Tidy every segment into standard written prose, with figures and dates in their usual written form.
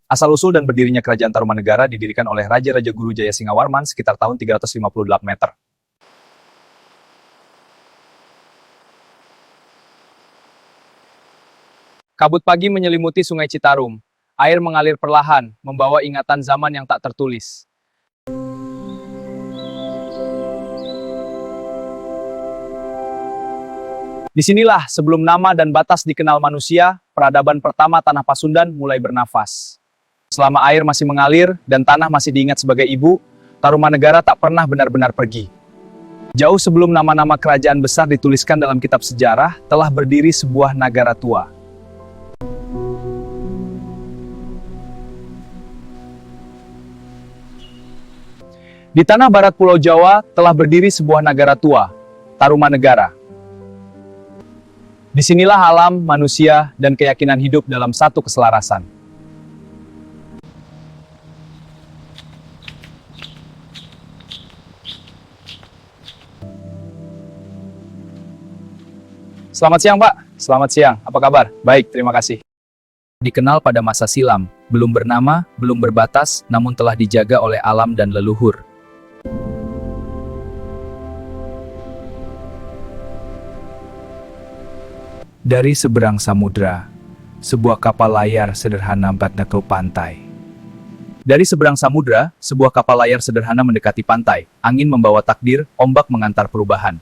Asal-usul dan berdirinya Kerajaan Tarumanegara didirikan oleh Raja-Raja Guru Jaya Singawarman sekitar tahun 358 meter. Kabut pagi menyelimuti Sungai Citarum. Air mengalir perlahan, membawa ingatan zaman yang tak tertulis. Disinilah, sebelum nama dan batas dikenal manusia, peradaban pertama Tanah Pasundan mulai bernafas. Selama air masih mengalir dan tanah masih diingat sebagai ibu, Tarumanegara tak pernah benar-benar pergi. Jauh sebelum nama-nama kerajaan besar dituliskan dalam kitab sejarah, telah berdiri sebuah nagara tua. Di tanah barat Pulau Jawa telah berdiri sebuah nagara tua, Tarumanegara. Disinilah alam, manusia, dan keyakinan hidup dalam satu keselarasan. Selamat siang, Pak. Selamat siang. Apa kabar? Baik, terima kasih. Dikenal pada masa silam, belum bernama, belum berbatas, namun telah dijaga oleh alam dan leluhur. Dari seberang samudra, sebuah kapal layar sederhana mendekati pantai. Dari seberang samudra, sebuah kapal layar sederhana mendekati pantai. Angin membawa takdir, ombak mengantar perubahan.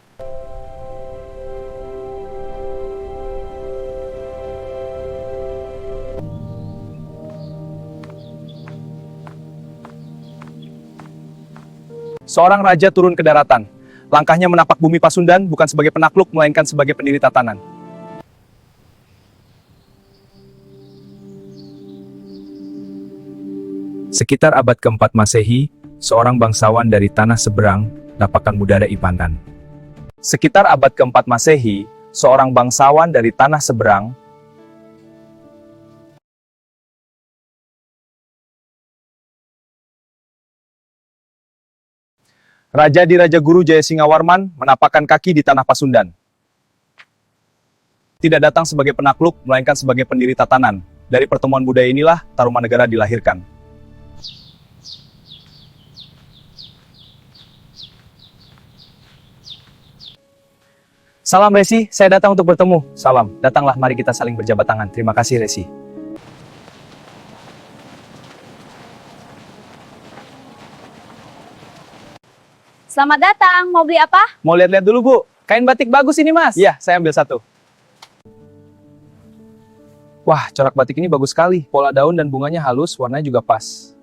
Seorang raja turun ke daratan. Langkahnya menapak bumi Pasundan bukan sebagai penakluk, melainkan sebagai pendiri tatanan. Sekitar abad keempat Masehi, seorang bangsawan dari tanah seberang, Napakan Mudara Ipandan. Sekitar abad keempat Masehi, seorang bangsawan dari tanah seberang, Raja di Raja Guru Jaya Singawarman menapakkan kaki di tanah Pasundan. Tidak datang sebagai penakluk, melainkan sebagai pendiri tatanan. Dari pertemuan budaya inilah Tarumanegara dilahirkan. Salam Resi, saya datang untuk bertemu. Salam, datanglah, mari kita saling berjabat tangan. Terima kasih Resi. Selamat datang, mau beli apa? Mau lihat-lihat dulu, Bu. Kain batik bagus ini, Mas. Iya, saya ambil satu. Wah, corak batik ini bagus sekali. Pola daun dan bunganya halus, warnanya juga pas.